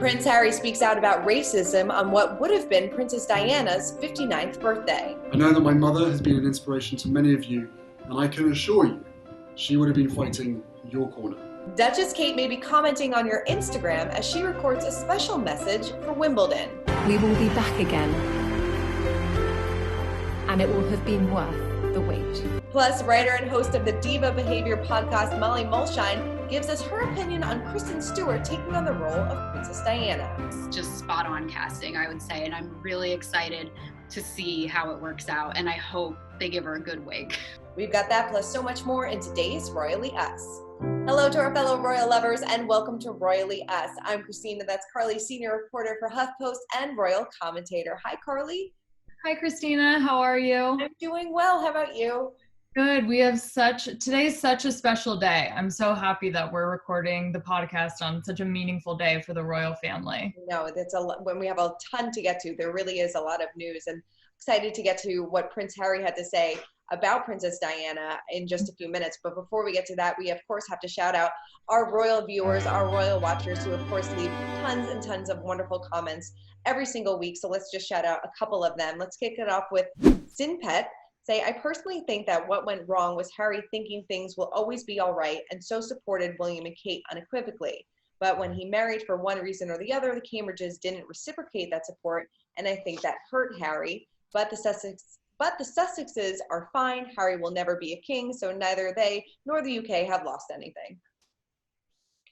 Prince Harry speaks out about racism on what would have been Princess Diana's 59th birthday. I know that my mother has been an inspiration to many of you, and I can assure you, she would have been fighting your corner. Duchess Kate may be commenting on your Instagram as she records a special message for Wimbledon. We will be back again, and it will have been worth the wait. Plus, writer and host of the Diva Behavior podcast, Molly Mulshine, gives us her opinion on Kristen Stewart taking on the role of Princess Diana. It's just spot on casting, I would say, and I'm really excited to see how it works out, and I hope they give her a good wig. We've got that plus so much more in today's Royally Us. Hello to our fellow royal lovers and welcome to Royally Us. I'm Christina, that's Carly, senior reporter for HuffPost and royal commentator. Hi, Carly. Hi, Christina. How are you? I'm doing well. How about you? Good. We have today's such a special day. I'm so happy that we're recording the podcast on such a meaningful day for the royal family. No, when we have a ton to get to. There really is a lot of news, and excited to get to what Prince Harry had to say about Princess Diana in just a few minutes. But before we get to that, we of course have to shout out our royal viewers, our royal watchers, who of course leave tons and tons of wonderful comments every single week. So let's just shout out a couple of them. Let's kick it off with Sinpet. Say, I personally think that what went wrong was Harry thinking things will always be all right, and so supported William and Kate unequivocally. But when he married for one reason or the other, the Cambridges didn't reciprocate that support, and I think that hurt Harry. But the Sussexes are fine. Harry will never be a king, so neither they nor the UK have lost anything.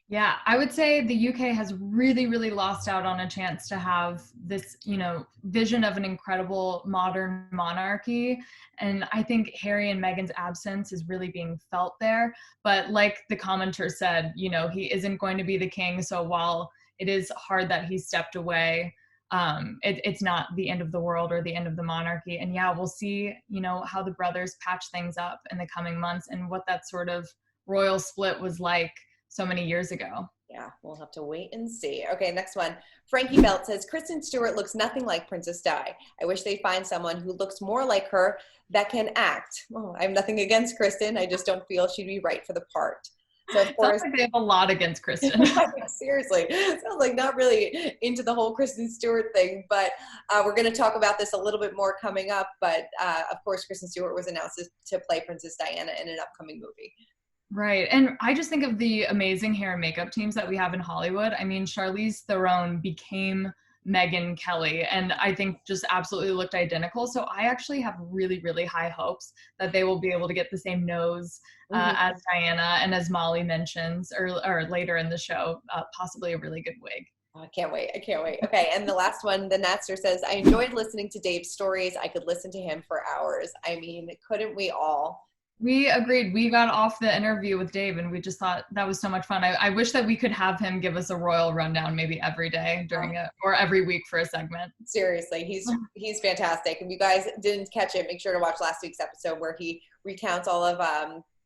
Yeah, I would say the UK has really, really lost out on a chance to have this, vision of an incredible modern monarchy. And I think Harry and Meghan's absence is really being felt there. But like the commenter said, he isn't going to be the king. So while it is hard that he stepped away, it's not the end of the world or the end of the monarchy. And yeah, we'll see, how the brothers patch things up in the coming months and what that sort of royal split was like so many years ago. Yeah, we'll have to wait and see. Okay, next one. Frankie Belt says, Kristen Stewart looks nothing like Princess Di. I wish they'd find someone who looks more like her that can act. Oh, I have nothing against Kristen. I just don't feel she'd be right for the part. So of course, sounds like they have a lot against Kristen. Seriously, sounds like not really into the whole Kristen Stewart thing, but we're going to talk about this a little bit more coming up. But of course, Kristen Stewart was announced to play Princess Diana in an upcoming movie. Right. And I just think of the amazing hair and makeup teams that we have in Hollywood. I mean, Charlize Theron became Meghan Kelly, and I think just absolutely looked identical. So I actually have really, really high hopes that they will be able to get the same nose as Diana, and as Molly mentions, or later in the show, possibly a really good wig. I can't wait. Okay, and the last one, the Natster says, I enjoyed listening to Dave's stories. I could listen to him for hours. I mean, couldn't we all? We agreed. We got off the interview with Dave and we just thought that was so much fun. I wish that we could have him give us a royal rundown maybe every day during it, or every week for a segment. Seriously, he's fantastic. If you guys didn't catch it, make sure to watch last week's episode where he recounts all of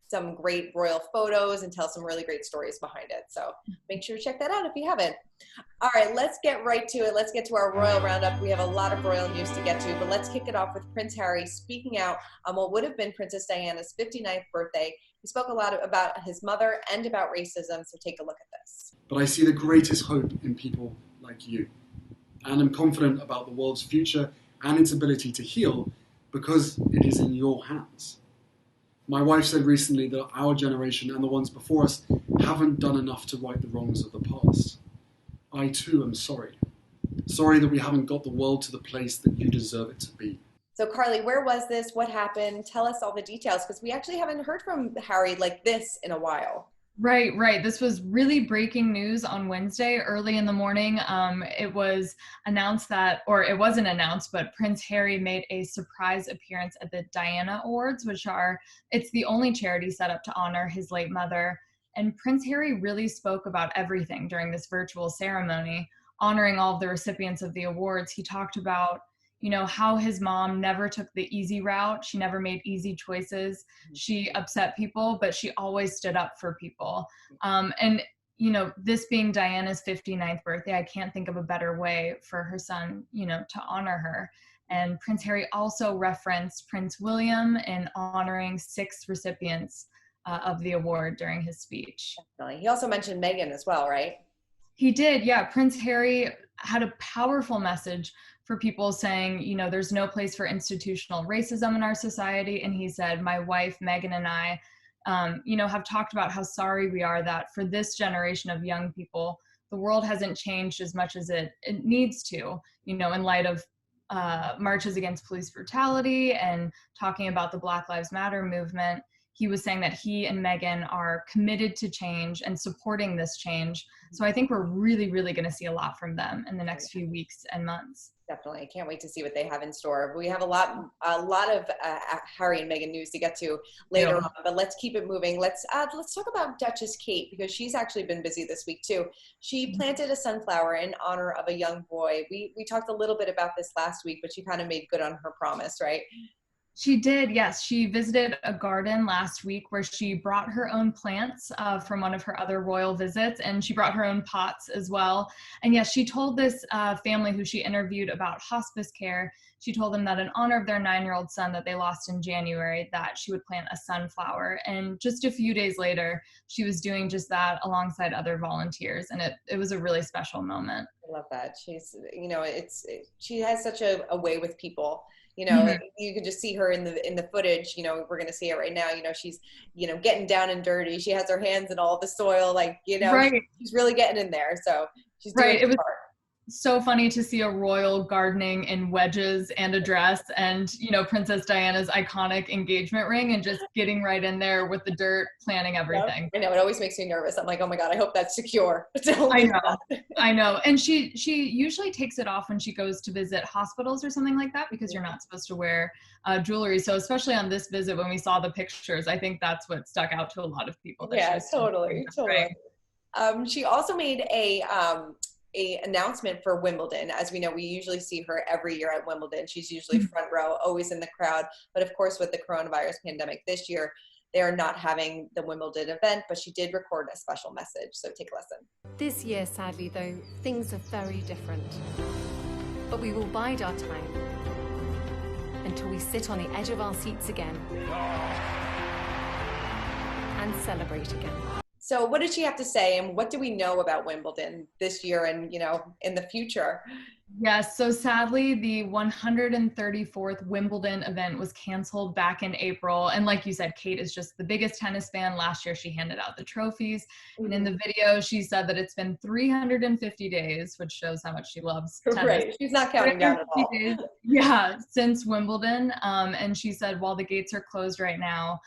some great royal photos and tells some really great stories behind it. So make sure to check that out if you haven't. All right, let's get right to it. Let's get to our royal roundup. We have a lot of royal news to get to, but let's kick it off with Prince Harry speaking out on what would have been Princess Diana's 59th birthday. He spoke a lot about his mother and about racism, so take a look at this. But I see the greatest hope in people like you, and I'm confident about the world's future and its ability to heal because it is in your hands. My wife said recently that our generation and the ones before us haven't done enough to right the wrongs of the past. I too am sorry. Sorry that we haven't got the world to the place that you deserve it to be. So Carly, where was this? What happened? Tell us all the details, because we actually haven't heard from Harry like this in a while. Right. This was really breaking news on Wednesday, early in the morning. It was announced it wasn't announced, but Prince Harry made a surprise appearance at the Diana Awards, it's the only charity set up to honor his late mother. And Prince Harry really spoke about everything during this virtual ceremony, honoring all of the recipients of the awards. He talked about how his mom never took the easy route. She never made easy choices. She upset people, but she always stood up for people. And this being Diana's 59th birthday, I can't think of a better way for her son, to honor her. And Prince Harry also referenced Prince William in honoring 6 recipients of the award during his speech. He also mentioned Meghan as well, right? He did, yeah. Prince Harry had a powerful message for people saying, there's no place for institutional racism in our society. And he said, my wife, Meghan, and I, have talked about how sorry we are that for this generation of young people, the world hasn't changed as much as it needs to, in light of marches against police brutality and talking about the Black Lives Matter movement. He was saying that he and Meghan are committed to change and supporting this change. So I think we're really, really going to see a lot from them in the next few weeks and months. Definitely. I can't wait to see what they have in store. We have a lot of Harry and Meghan news to get to later on, but let's keep it moving. Let's talk about Duchess Kate, because she's actually been busy this week too. She planted a sunflower in honor of a young boy. We talked a little bit about this last week, but she kind of made good on her promise, right? She did, yes. She visited a garden last week where she brought her own plants from one of her other royal visits, and she brought her own pots as well. And yes, she told this family who she interviewed about hospice care, she told them that in honor of their 9-year-old son that they lost in January, that she would plant a sunflower. And just a few days later, she was doing just that alongside other volunteers. And it was a really special moment. I love that. She's, she has such a way with people. You can just see her in the footage. We're going to see it right now. She's, getting down and dirty. She has her hands in all the soil, right. She's really getting in there. So she's doing her part. So funny to see a royal gardening in wedges and a dress and, Princess Diana's iconic engagement ring and just getting right in there with the dirt, planning everything. I know. It always makes me nervous. I'm like, oh my God, I hope that's secure. I know. And she usually takes it off when she goes to visit hospitals or something like that, because you're not supposed to wear jewelry. So especially on this visit, when we saw the pictures, I think that's what stuck out to a lot of people. Yeah, totally. She also made a announcement for Wimbledon. As we know, we usually see her every year at Wimbledon. She's usually front row, always in the crowd. But of course, with the coronavirus pandemic this year, they are not having the Wimbledon event, but she did record a special message. So take a listen. This year, sadly, though, things are very different. But we will bide our time until we sit on the edge of our seats again and celebrate again. So what did she have to say, and what do we know about Wimbledon this year and, in the future? Yes, so sadly, the 134th Wimbledon event was canceled back in April. And like you said, Kate is just the biggest tennis fan. Last year, she handed out the trophies. And in the video, she said that it's been 350 days, which shows how much she loves tennis. Right, she's not counting down at all. Days, since Wimbledon. And she said, while the gates are closed right now,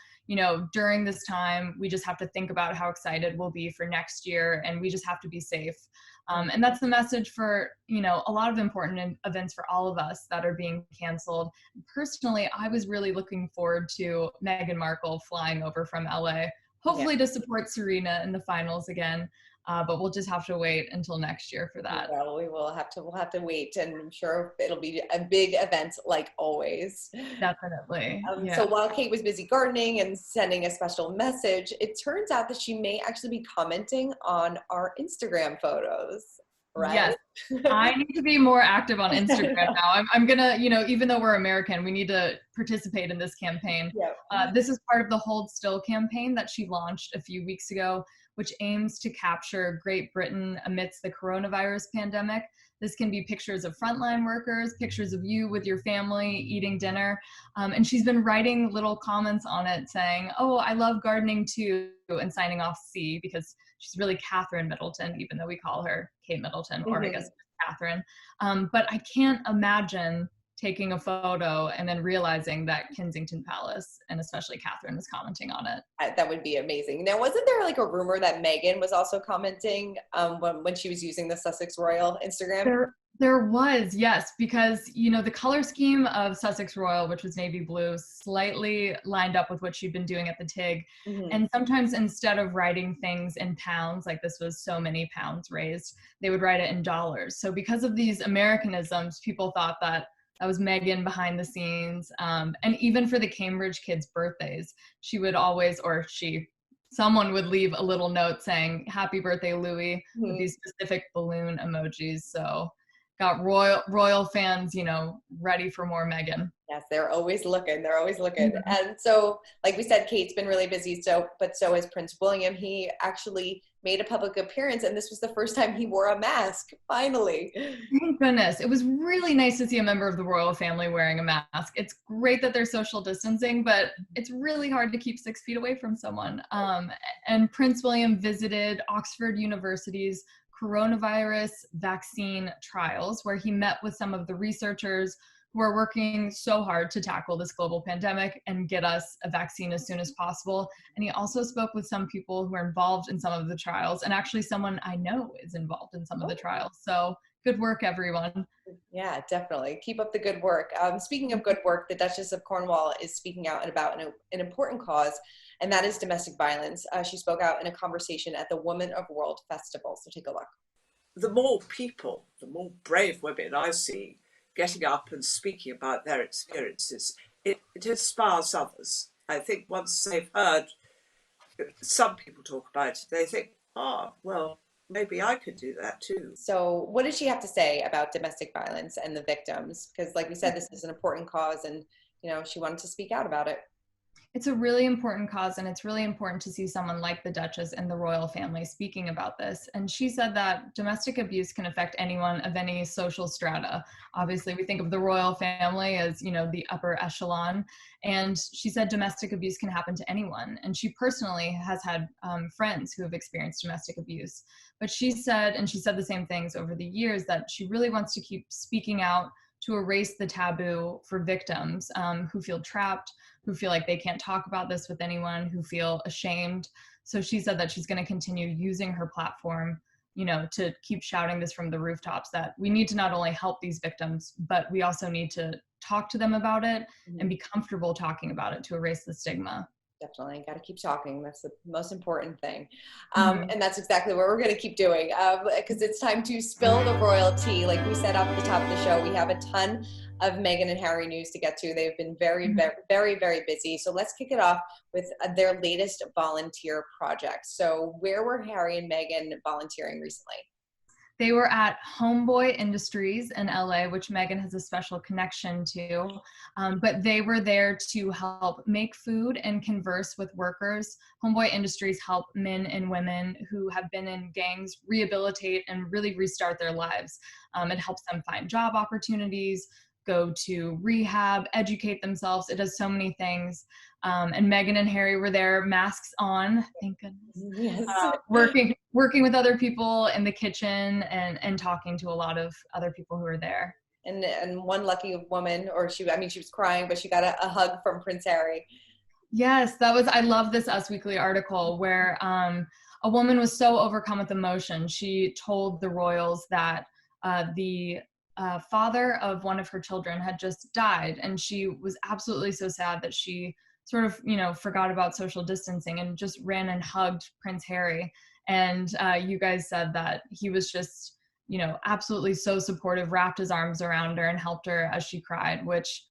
during this time, we just have to think about how excited we'll be for next year, and we just have to be safe. And that's the message for, a lot of important events for all of us that are being canceled. Personally, I was really looking forward to Meghan Markle flying over from LA, hopefully to support Serena in the finals again. But we'll just have to wait until next year for that. Well, we'll have to wait, and I'm sure it'll be a big event like always. Definitely. So while Kate was busy gardening and sending a special message, it turns out that she may actually be commenting on our Instagram photos. Right? Yes, I need to be more active on Instagram now. I'm gonna, even though we're American, we need to participate in this campaign. This is part of the Hold Still campaign that she launched a few weeks ago, which aims to capture Great Britain amidst the coronavirus pandemic. This can be pictures of frontline workers, pictures of you with your family eating dinner. And she's been writing little comments on it saying, oh, I love gardening too, and signing off C, because she's really Catherine Middleton, even though we call her Kate Middleton, or I guess Catherine. But I can't imagine taking a photo and then realizing that Kensington Palace, and especially Catherine, was commenting on it. That would be amazing. Now, wasn't there like a rumor that Meghan was also commenting when she was using the Sussex Royal Instagram? There was, yes, because, the color scheme of Sussex Royal, which was navy blue, slightly lined up with what she'd been doing at the TIG. And sometimes instead of writing things in pounds, like this was so many pounds raised, they would write it in dollars. So because of these Americanisms, people thought that was Meghan behind the scenes. And even for the Cambridge kids' birthdays, she would always, someone would leave a little note saying, "Happy birthday, Louis," with these specific balloon emojis. So got royal fans, ready for more Meghan. Yes, they're always looking. And so, like we said, Kate's been really busy. So has Prince William. He actually made a public appearance, and this was the first time he wore a mask, finally. Thank goodness. It was really nice to see a member of the royal family wearing a mask. It's great that they're social distancing, but it's really hard to keep 6 feet away from someone. And Prince William visited Oxford University's coronavirus vaccine trials, where he met with some of the researchers who are working so hard to tackle this global pandemic and get us a vaccine as soon as possible. And he also spoke with some people who are involved in some of the trials, and actually someone I know is involved in some of the trials. So good work, everyone. Yeah, definitely. Keep up the good work. Speaking of good work, the Duchess of Cornwall is speaking out about an important cause, and that is domestic violence. She spoke out in a conversation at the Women of World Festival. So take a look. The more people, the more brave women I see getting up and speaking about their experiences, it inspires others. I think once they've heard some people talk about it, they think, oh, well, maybe I could do that too. So what did she have to say about domestic violence and the victims? Because like we said, this is an important cause, and she wanted to speak out about it. It's a really important cause, and it's really important to see someone like the Duchess and the royal family speaking about this. And she said that domestic abuse can affect anyone of any social strata. Obviously, we think of the royal family as, the upper echelon. And she said domestic abuse can happen to anyone. And she personally has had friends who have experienced domestic abuse. But she said the same things over the years, that she really wants to keep speaking out to erase the taboo for victims who feel trapped, who feel like they can't talk about this with anyone, who feel ashamed. So she said that she's going to continue using her platform, to keep shouting this from the rooftops, that we need to not only help these victims, but we also need to talk to them about it and be comfortable talking about it to erase the stigma. Definitely got to keep talking. That's the most important thing. And that's exactly what we're going to keep doing, because it's time to spill the royal tea. Like we said off the top of the show, we have a ton of Meghan and Harry news to get to. They've been very, very, very, very busy. So let's kick it off with their latest volunteer project. So where were Harry and Meghan volunteering recently? They were at Homeboy Industries in LA, which Meghan has a special connection to, but they were there to help make food and converse with workers. Homeboy Industries help men and women who have been in gangs rehabilitate and really restart their lives. It helps them find job opportunities, go to rehab, educate themselves. It does so many things. And Meghan and Harry were there, masks on, thank goodness, Yes. working with other people in the kitchen and talking to a lot of other people who were there. And one lucky woman, she was crying, but she got a hug from Prince Harry. Yes, I love this Us Weekly article where a woman was so overcome with emotion. She told the royals that the father of one of her children had just died, and she was absolutely so sad that she sort of, forgot about social distancing and just ran and hugged Prince Harry. And you guys said that he was just, absolutely so supportive, wrapped his arms around her and helped her as she cried, which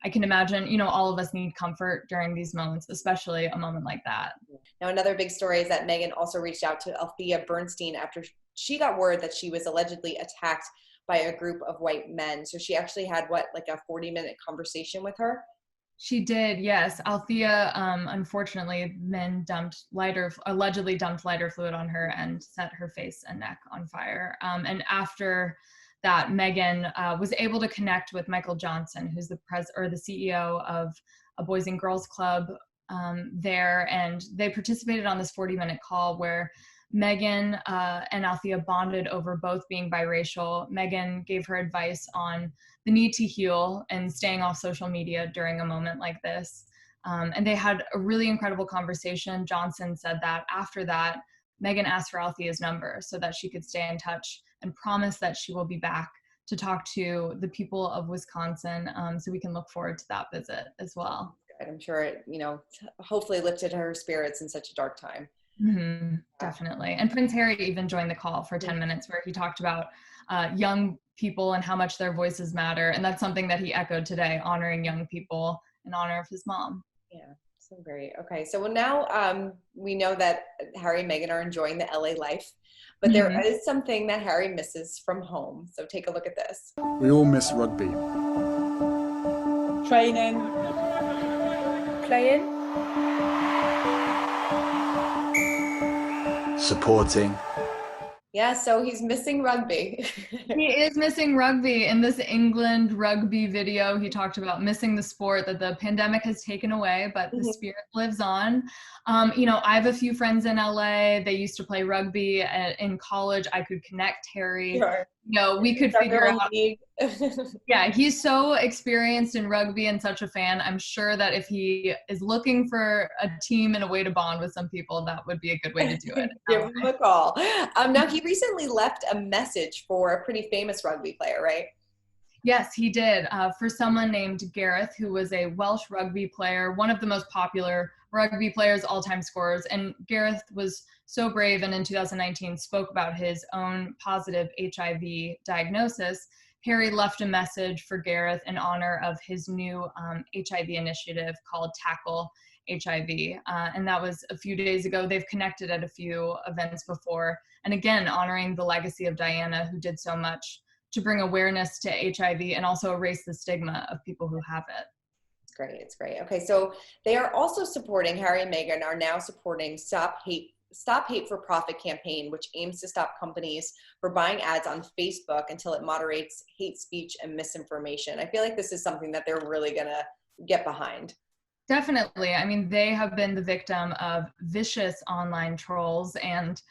I can imagine, all of us need comfort during these moments, especially a moment like that. Now, another big story is that Meghan also reached out to Althea Bernstein after she got word that she was allegedly attacked by a group of white men. So she actually had a 40-minute conversation with her? She did, yes. Althea, unfortunately, men allegedly dumped lighter fluid on her and set her face and neck on fire. And after that, Meghan was able to connect with Michael Johnson, who's the CEO of a Boys and Girls Club there, and they participated on this 40-minute call where Meghan and Althea bonded over both being biracial. Meghan gave her advice on the need to heal and staying off social media during a moment like this. And they had a really incredible conversation. Johnson said that after that, Meghan asked for Althea's number so that she could stay in touch and promise that she will be back to talk to the people of Wisconsin. So we can look forward to that visit as well. I'm sure it, hopefully lifted her spirits in such a dark time. Mm-hmm, definitely. And Prince Harry even joined the call for 10 minutes where he talked about young people and how much their voices matter. And that's something that he echoed today, honoring young people in honor of his mom. Yeah, so great. Okay, so now we know that Harry and Meghan are enjoying the LA life, but there is something that Harry misses from home. So take a look at this. We all miss rugby. Training. Playing. supporting. Yeah, so he's missing rugby. He is missing rugby. In this England rugby video, he talked about missing the sport that the pandemic has taken away, but the spirit lives on. I have a few friends in LA. They used to play rugby in college. I could connect Harry. Sure. We could figure out. League. Yeah, he's so experienced in rugby and such a fan. I'm sure that if he is looking for a team and a way to bond with some people, that would be a good way to do it. Give him a call. Now, he recently left a message for a pretty famous rugby player, right? Yes, he did. For someone named Gareth, who was a Welsh rugby player, one of the most popular rugby players, all-time scorers. And Gareth was so brave and in 2019 spoke about his own positive HIV diagnosis. Harry left a message for Gareth in honor of his new HIV initiative called Tackle HIV. And that was a few days ago. They've connected at a few events before. And again, honoring the legacy of Diana, who did so much to bring awareness to HIV and also erase the stigma of people who have it. It's great. It's great. Okay, so they are also supporting, Harry and Meghan are now supporting Stop Hate for Profit campaign, which aims to stop companies for buying ads on Facebook until it moderates hate speech and misinformation. I feel like this is something that they're really going to get behind. Definitely. I mean, they have been the victim of vicious online trolls, and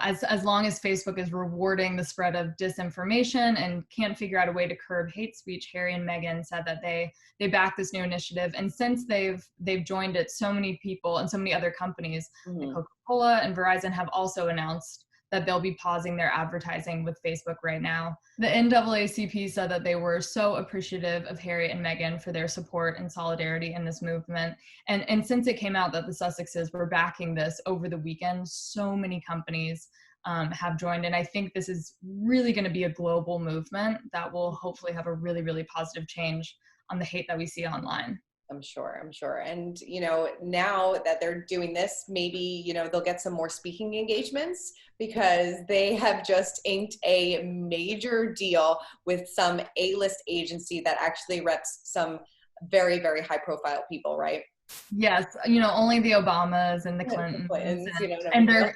as long as Facebook is rewarding the spread of disinformation and can't figure out a way to curb hate speech, Harry and Meghan said that they back this new initiative. And since they've joined it, so many people and so many other companies, like Coca-Cola and Verizon, have also announced that they'll be pausing their advertising with Facebook right now. The NAACP said that they were so appreciative of Harry and Meghan for their support and solidarity in this movement. And since it came out that the Sussexes were backing this over the weekend, so many companies have joined. And I think this is really going to be a global movement that will hopefully have a really, really positive change on the hate that we see online. I'm sure. And, now that they're doing this, maybe, they'll get some more speaking engagements because they have just inked a major deal with some A-list agency that actually reps some very, very high profile people, right? Yes. Only the Obamas and the Clintons and their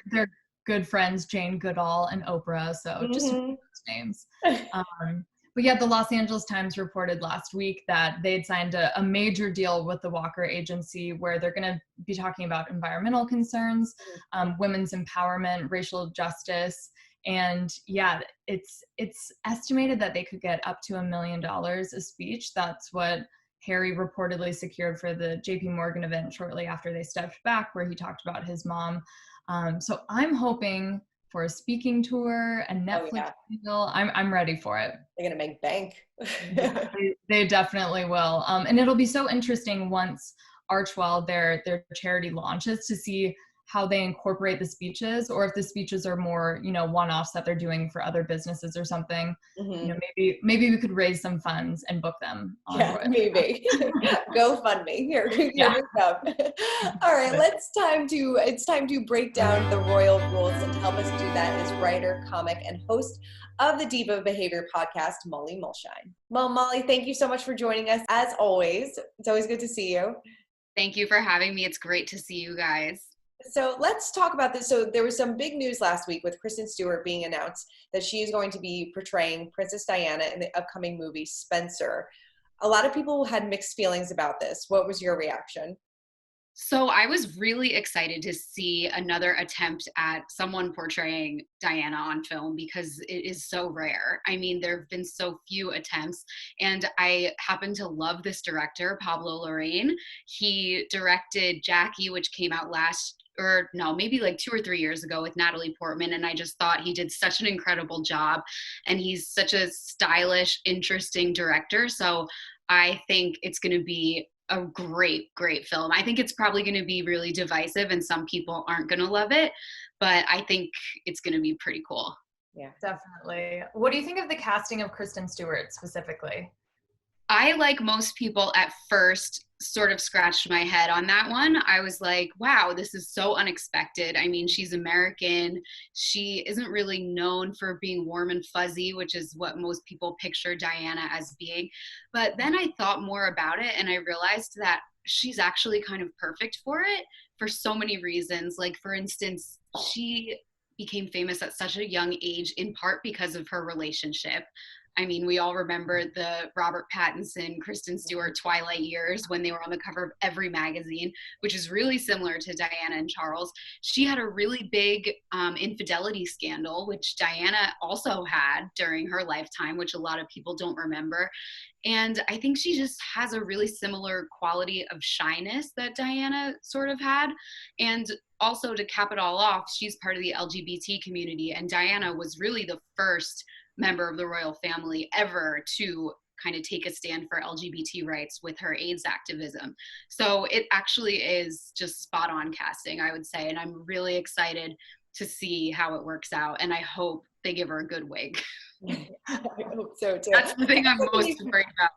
good friends, Jane Goodall and Oprah. So just those names. But yeah, the Los Angeles Times reported last week that they had signed a major deal with the Walker Agency where they're going to be talking about environmental concerns, women's empowerment, racial justice. And yeah, it's estimated that they could get up to $1 million a speech. That's what Harry reportedly secured for the JP Morgan event shortly after they stepped back, where he talked about his mom. So I'm hoping for a speaking tour, a Netflix deal. I'm ready for it. They're gonna make bank. They definitely will. And it'll be so interesting once Archwell, their charity, launches, to see how they incorporate the speeches, or if the speeches are more, one-offs that they're doing for other businesses or something. Maybe we could raise some funds and book them. Maybe. GoFundMe. Here we go. All right, it's time to break down the royal rules, and to help us do that is writer, comic, and host of the Diva Behavior podcast, Molly Mulshine. Well, Molly, thank you so much for joining us. As always, it's always good to see you. Thank you for having me. It's great to see you guys. So let's talk about this. So there was some big news last week with Kristen Stewart being announced that she is going to be portraying Princess Diana in the upcoming movie Spencer. A lot of people had mixed feelings about this. What was your reaction? So I was really excited to see another attempt at someone portraying Diana on film, because it is so rare. I mean, there have been so few attempts, and I happen to love this director, Pablo Larraín. He directed Jackie, which came out maybe like 2 or 3 years ago with Natalie Portman, and I just thought he did such an incredible job, and he's such a stylish, interesting director. So I think it's going to be a great film. I think it's probably going to be really divisive and some people aren't going to love it, but I think it's going to be pretty cool. Yeah, definitely. What do you think of the casting of Kristen Stewart specifically? I, like most people, at first sort of scratched my head on that one. I was like, wow, this is so unexpected. I mean, she's American. She isn't really known for being warm and fuzzy, which is what most people picture Diana as being. But then I thought more about it, and I realized that she's actually kind of perfect for it for so many reasons. Like, for instance, she became famous at such a young age, in part because of her relationship. I mean, we all remember the Robert Pattinson, Kristen Stewart Twilight years when they were on the cover of every magazine, which is really similar to Diana and Charles. She had a really big infidelity scandal, which Diana also had during her lifetime, which a lot of people don't remember. And I think she just has a really similar quality of shyness that Diana sort of had. And also, to cap it all off, she's part of the LGBT community, and Diana was really the first member of the royal family ever to kind of take a stand for LGBT rights with her AIDS activism. So it actually is just spot on casting, I would say. And I'm really excited to see how it works out. And I hope they give her a good wig. I hope so too. That's the thing I'm most worried about.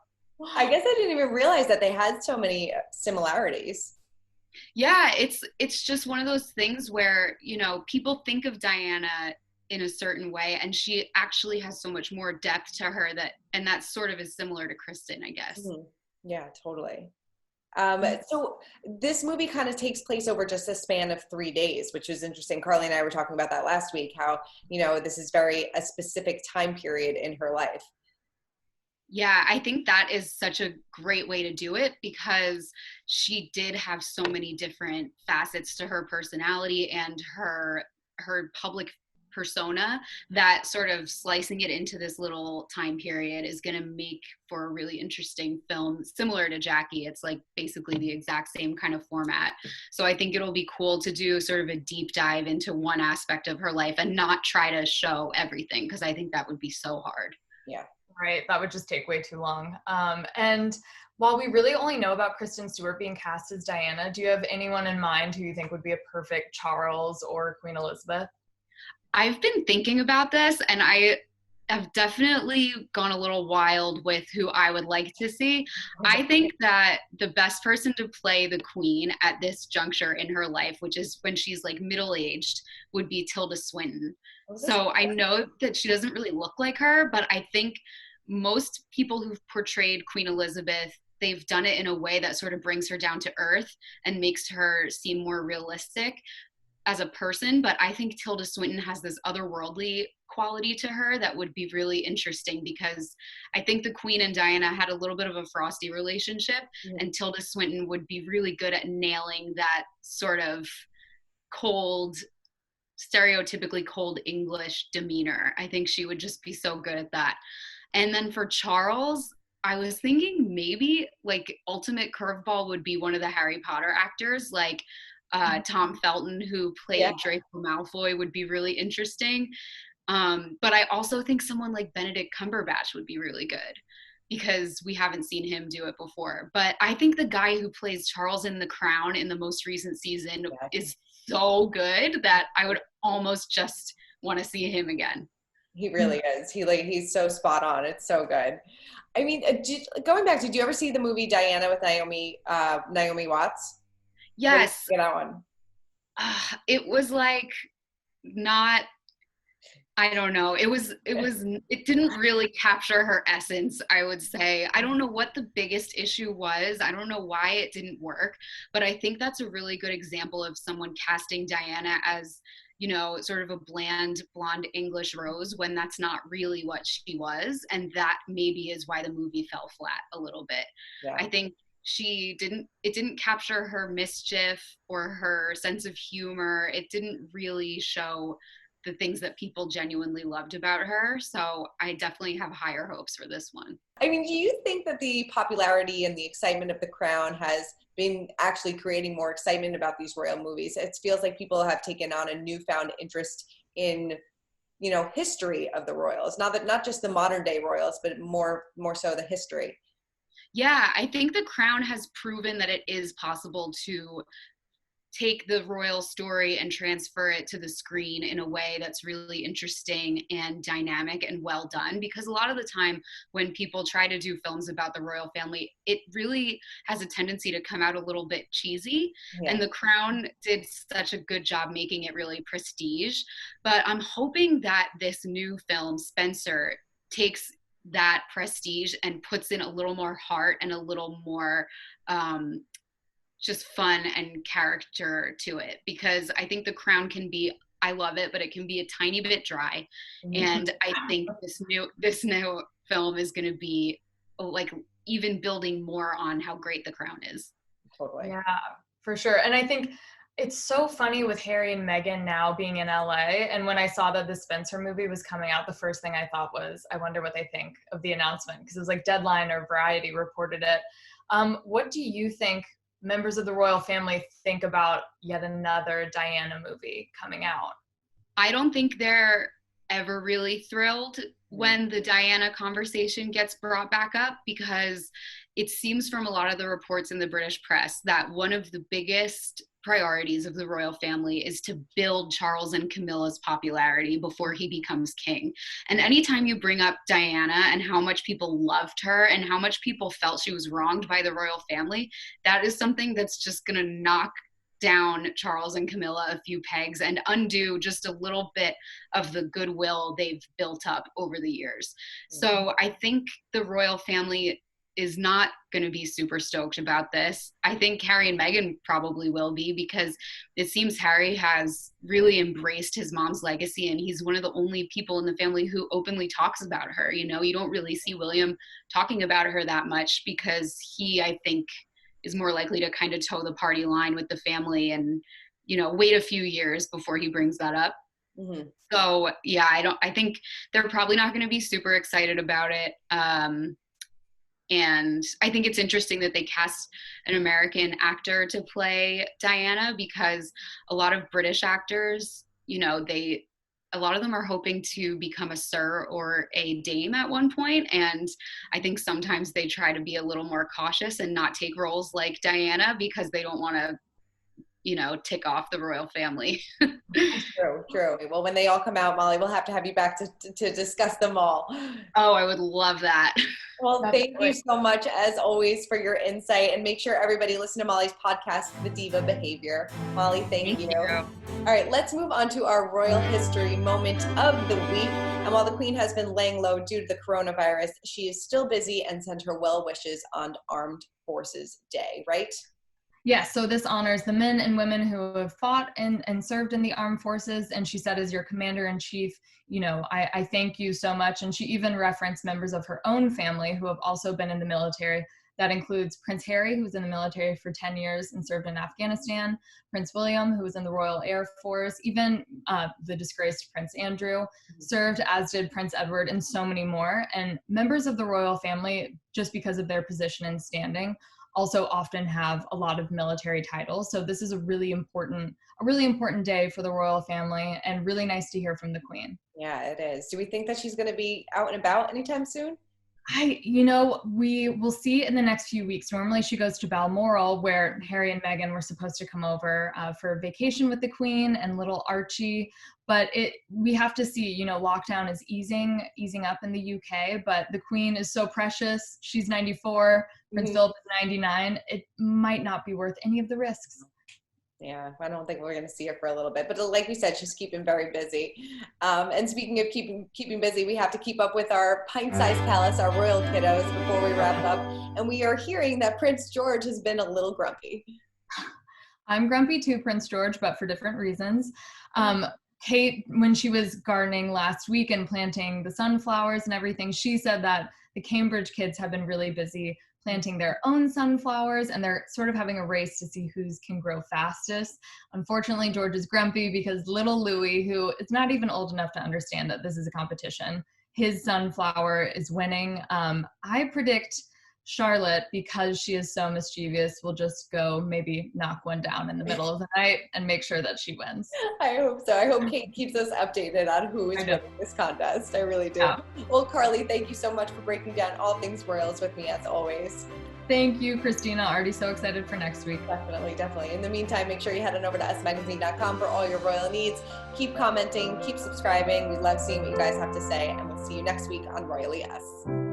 I guess I didn't even realize that they had so many similarities. Yeah, it's just one of those things where, you know, people think of Diana in a certain way, and she actually has so much more depth to her and that sort of is similar to Kristen, I guess. Mm-hmm. Yeah, totally. So this movie kind of takes place over just a span of 3 days, which is interesting. Carly and I were talking about that last week, how, you know, this is very a specific time period in her life. Yeah, I think that is such a great way to do it, because she did have so many different facets to her personality and her public persona, that sort of slicing it into this little time period is going to make for a really interesting film, similar to Jackie. It's like basically the exact same kind of format. So I think it'll be cool to do sort of a deep dive into one aspect of her life and not try to show everything, because I think that would be so hard. Yeah. Right, that would just take way too long. And while we really only know about Kristen Stewart being cast as Diana, do you have anyone in mind who you think would be a perfect Charles or Queen Elizabeth? I've been thinking about this, and I have definitely gone a little wild with who I would like to see. I think that the best person to play the Queen at this juncture in her life, which is when she's like middle-aged, would be Tilda Swinton. So I know that she doesn't really look like her, but I think most people who've portrayed Queen Elizabeth, they've done it in a way that sort of brings her down to earth and makes her seem more realistic as a person. But I think Tilda Swinton has this otherworldly quality to her that would be really interesting, because I think the Queen and Diana had a little bit of a frosty relationship, and Tilda Swinton would be really good at nailing that sort of cold, stereotypically cold English demeanor. I think she would just be so good at that. And then for Charles, I was thinking maybe like ultimate curveball would be one of the Harry Potter actors, like Tom Felton, who played Draco Malfoy, would be really interesting. But I also think someone like Benedict Cumberbatch would be really good, because we haven't seen him do it before. But I think the guy who plays Charles in The Crown in the most recent season is so good that I would almost just want to see him again. He really is. He's so spot on. It's so good. I mean, going back, did you ever see the movie Diana with Naomi Watts? Yes. Get that one. It was like not, I don't know. It didn't really capture her essence, I would say. I don't know what the biggest issue was. I don't know why it didn't work, but I think that's a really good example of someone casting Diana as, you know, sort of a bland blonde English rose, when that's not really what she was. And that maybe is why the movie fell flat a little bit. Yeah. I think it didn't capture her mischief or her sense of humor. It didn't really show the things that people genuinely loved about her. So I definitely have higher hopes for this one. I mean, do you think that the popularity and the excitement of The Crown has been actually creating more excitement about these royal movies? It feels like people have taken on a newfound interest in, you know, history of the royals. Not just the modern day royals, but more so the history. Yeah, I think The Crown has proven that it is possible to take the royal story and transfer it to the screen in a way that's really interesting and dynamic and well done. Because a lot of the time when people try to do films about the royal family, it really has a tendency to come out a little bit cheesy. Yeah. And The Crown did such a good job making it really prestige. But I'm hoping that this new film, Spencer, takes that prestige and puts in a little more heart and a little more just fun and character to it, because I think The Crown can be I love it, but it can be a tiny bit dry. And I think this new film is going to be like even building more on how great The Crown is. Totally. Yeah, for sure. And I think it's so funny with Harry and Meghan now being in LA. And when I saw that the Spencer movie was coming out, the first thing I thought was, I wonder what they think of the announcement, because it was like Deadline or Variety reported it. What do you think members of the royal family think about yet another Diana movie coming out? I don't think they're ever really thrilled when the Diana conversation gets brought back up, because it seems from a lot of the reports in the British press that one of the biggest priorities of the royal family is to build Charles and Camilla's popularity before he becomes king. And anytime you bring up Diana and how much people loved her and how much people felt she was wronged by the royal family, that is something that's just going to knock down Charles and Camilla a few pegs and undo just a little bit of the goodwill they've built up over the years. So I think the royal family is not going to be super stoked about this. I think Harry and Meghan probably will be, because it seems Harry has really embraced his mom's legacy, and he's one of the only people in the family who openly talks about her. You know, you don't really see William talking about her that much, because he, I think, is more likely to kind of toe the party line with the family and, you know, wait a few years before he brings that up. So yeah, I think they're probably not going to be super excited about it. And I think it's interesting that they cast an American actor to play Diana, because a lot of British actors, you know, a lot of them are hoping to become a sir or a dame at one point. And I think sometimes they try to be a little more cautious and not take roles like Diana, because they don't want to, you know, tick off the royal family. True. Well, when they all come out, Molly, we'll have to have you back to discuss them all. Oh, I would love that. Well, thank you so much, as always, for your insight. And make sure everybody listen to Molly's podcast, The Diva Behavior. Molly, thank you. All right, let's move on to our royal history moment of the week. And while the Queen has been laying low due to the coronavirus, she is still busy and sent her well wishes on Armed Forces Day, right? Yes, so this honors the men and women who have fought and served in the armed forces. And she said, as your commander-in-chief, you know, I thank you so much. And she even referenced members of her own family who have also been in the military. That includes Prince Harry, who was in the military for 10 years and served in Afghanistan, Prince William, who was in the Royal Air Force, even the disgraced Prince Andrew served, as did Prince Edward, and so many more. And members of the royal family, just because of their position and standing, also often have a lot of military titles. So this is a really important day for the royal family, and really nice to hear from the Queen. Yeah, it is. Do we think that she's going to be out and about anytime soon? We will see in the next few weeks. Normally she goes to Balmoral, where Harry and Meghan were supposed to come over for vacation with the Queen and little Archie. But we have to see, you know, lockdown is easing up in the UK, but the Queen is so precious. She's 94, Prince Phillip is 99. It might not be worth any of the risks. Yeah, I don't think we're going to see her for a little bit. But like we said, she's keeping very busy. And speaking of keeping busy, we have to keep up with our pint-sized palace, our royal kiddos, before we wrap up. And we are hearing that Prince George has been a little grumpy. I'm grumpy too, Prince George, but for different reasons. Kate, when she was gardening last week and planting the sunflowers and everything, she said that the Cambridge kids have been really busy planting their own sunflowers, and they're sort of having a race to see whose can grow fastest. Unfortunately, George is grumpy because little Louis, who is not even old enough to understand that this is a competition, his sunflower is winning. I predict Charlotte, because she is so mischievous, will just go maybe knock one down in the middle of the night and make sure that she wins. I hope so. I hope Kate keeps us updated on who is winning this contest. I really do. Yeah. Well, Carly, thank you so much for breaking down all things royals with me, as always. Thank you, Christina. Already so excited for next week. Definitely. In the meantime, make sure you head on over to usmagazine.com for all your royal needs. Keep commenting, keep subscribing. We love seeing what you guys have to say, and we'll see you next week on Royally Us.